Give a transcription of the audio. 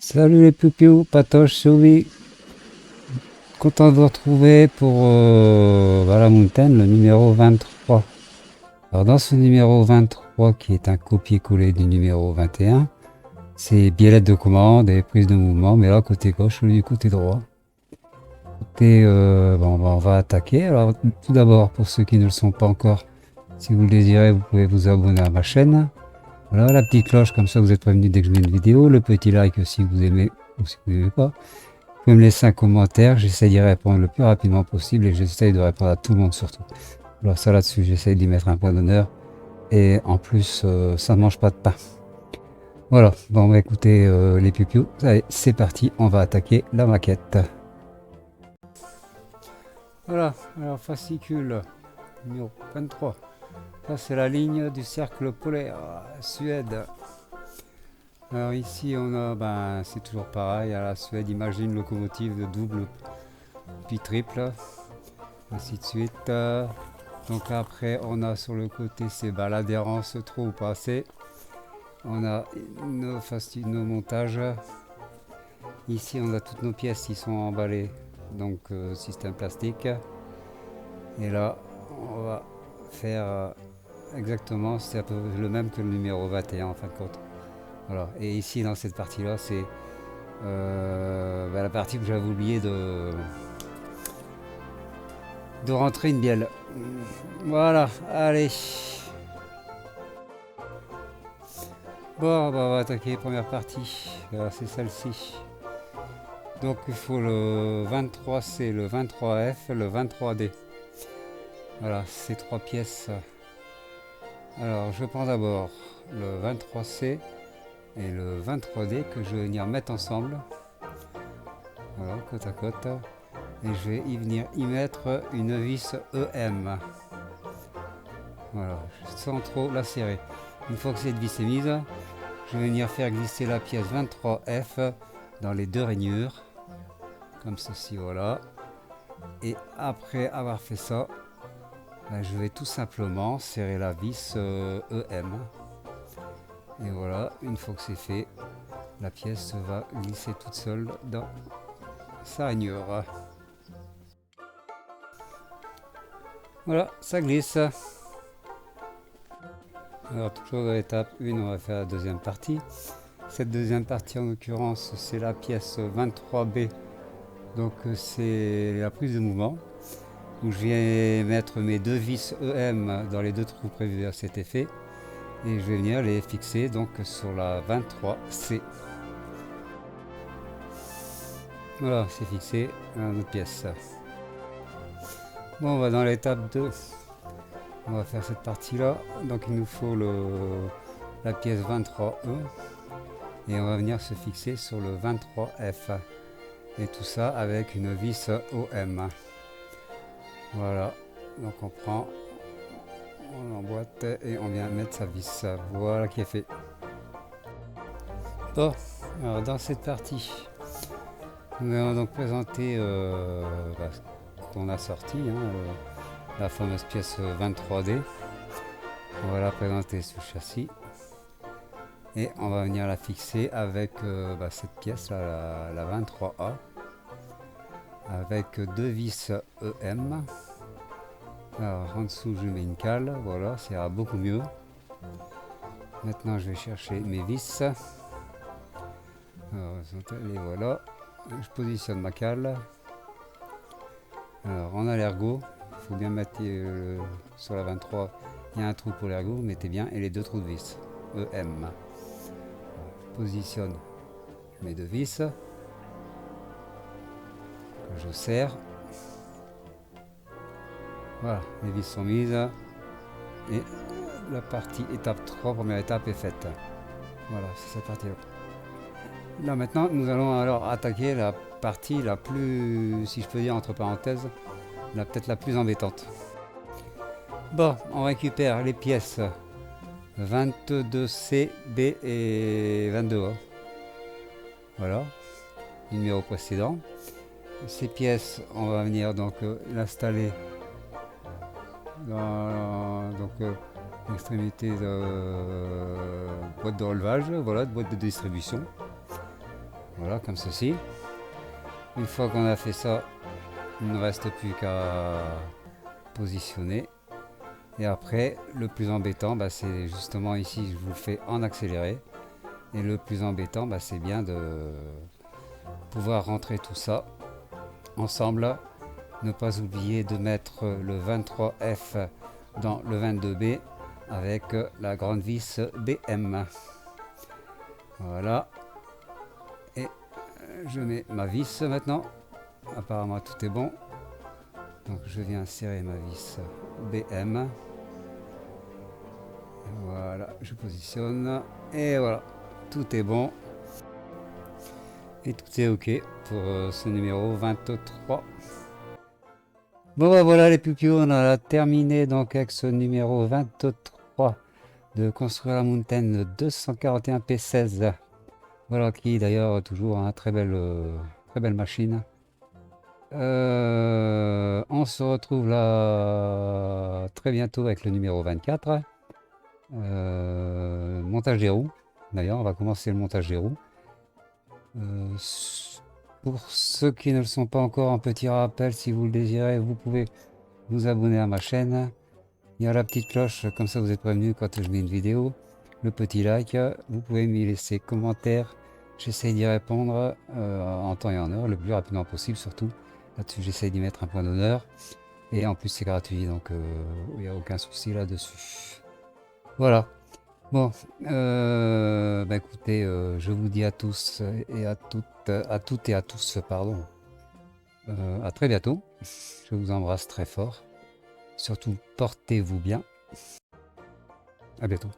Salut les poupiou, Patoche, Soubi. Content de vous retrouver pour la Mountain, le numéro 23. Alors dans ce numéro 23, qui est un copier-coller du numéro 21, c'est biellette de commande et prise de mouvement, mais là côté gauche au lieu du côté droit. On va attaquer. Alors tout d'abord, pour ceux qui ne le sont pas encore, si vous le désirez, vous pouvez vous abonner à ma chaîne. Voilà, la petite cloche, comme ça vous êtes prévenu dès que je mets une vidéo. Le petit like si vous aimez ou si vous n'aimez pas. Vous pouvez me laisser un commentaire, j'essaie d'y répondre le plus rapidement possible et j'essaie de répondre à tout le monde surtout. Alors ça là-dessus, j'essaie d'y mettre un point d'honneur et en plus, ça ne mange pas de pain. Voilà, bon on va écouter les pipiou. Allez, c'est parti, on va attaquer la maquette. Voilà, alors fascicule numéro 23. Ça c'est la ligne du cercle polaire, Suède. Alors ici on a, c'est toujours pareil, à la Suède, imagine locomotive de double puis triple, ainsi de suite. Donc après on a sur le côté c'est l'adhérence trop ou pas assez. On a nos montages. Ici on a toutes nos pièces qui sont emballées, donc système plastique. Et là on va faire exactement, c'est un peu le même que le numéro 21 en fin de compte. Voilà. Et ici dans cette partie là c'est la partie que j'avais oublié de rentrer une bielle. Voilà, allez. Bon, on va attaquer première partie. Voilà, c'est celle-ci. Donc il faut le 23C, le 23F, le 23D. Voilà, ces trois pièces. Alors je prends d'abord le 23C et le 23D que je vais venir mettre ensemble. Voilà, côte à côte. Et je vais y venir y mettre une vis EM. Voilà, sans trop la serrer. Une fois que cette vis est mise, je vais venir faire glisser la pièce 23F dans les deux rainures, comme ceci, voilà. Et après avoir fait ça, je vais tout simplement serrer la vis EM. Et voilà, une fois que c'est fait, la pièce va glisser toute seule dans sa rainure. Voilà, ça glisse. Alors toujours dans l'étape 1, on va faire la deuxième partie. Cette deuxième partie en l'occurrence c'est la pièce 23B, donc c'est la prise de mouvement. Donc je viens mettre mes deux vis EM dans les deux trous prévus à cet effet et je vais venir les fixer donc sur la 23C. Voilà, c'est fixé dans notre pièce. Bon, on va dans l'étape 2. On va faire cette partie là, donc il nous faut la pièce 23E et on va venir se fixer sur le 23F et tout ça avec une vis OM. Voilà, donc on prend, on emboîte et on vient mettre sa vis. Voilà qui est fait. Bon, alors dans cette partie, nous allons donc présenter ce qu'on a sorti, la fameuse pièce 23D. On va la présenter sur le châssis et on va venir la fixer avec cette pièce là, la 23A, avec deux vis EM. Alors en dessous je mets une cale, voilà, ça ira beaucoup mieux. Maintenant je vais chercher mes vis. Alors, et voilà, je positionne ma cale. Alors on a l'ergot, il faut bien mettre sur la 23, il y a un trou pour l'ergot, mettez bien, et les deux trous de vis EM. Alors, je positionne mes deux vis, je serre. Voilà, les vis sont mises et la partie étape 3, première étape est faite. Voilà, c'est cette partie là. Là maintenant nous allons alors attaquer la partie la plus, si je peux dire entre parenthèses, peut-être la plus embêtante. Bon, on récupère les pièces 22C, B et 22A. Voilà, numéro précédent. Ces pièces, on va venir donc l'installer dans l'extrémité de boîte de relevage, voilà, de boîte de distribution. Voilà, comme ceci. Une fois qu'on a fait ça, il ne reste plus qu'à positionner. Et après, le plus embêtant, c'est justement ici, je vous le fais en accéléré. Et le plus embêtant, c'est bien de pouvoir rentrer tout ça ensemble. Ne pas oublier de mettre le 23F dans le 22B avec la grande vis BM. Voilà. Et je mets ma vis maintenant. Apparemment tout est bon. Donc je viens serrer ma vis BM. Voilà, je positionne. Et voilà, tout est bon. Et tout est ok pour ce numéro 23. Bon voilà les pupilles, on a terminé donc avec ce numéro 23 de Construire la Mountain 241 P16. Voilà qui d'ailleurs toujours très belle machine. On se retrouve là très bientôt avec le numéro 24. Montage des roues. D'ailleurs on va commencer le montage des roues. Pour ceux qui ne le sont pas encore, un petit rappel, si vous le désirez, vous pouvez vous abonner à ma chaîne. Il y a la petite cloche, comme ça vous êtes prévenu quand je mets une vidéo. Le petit like, vous pouvez m'y laisser commentaire. J'essaie d'y répondre en temps et en heure, le plus rapidement possible surtout. Là-dessus, j'essaie d'y mettre un point d'honneur. Et en plus, c'est gratuit, donc il n'y a aucun souci là-dessus. Voilà. Bon, écoutez, je vous dis à tous et à toutes et à tous, pardon. À très bientôt. Je vous embrasse très fort. Surtout, portez-vous bien. À bientôt.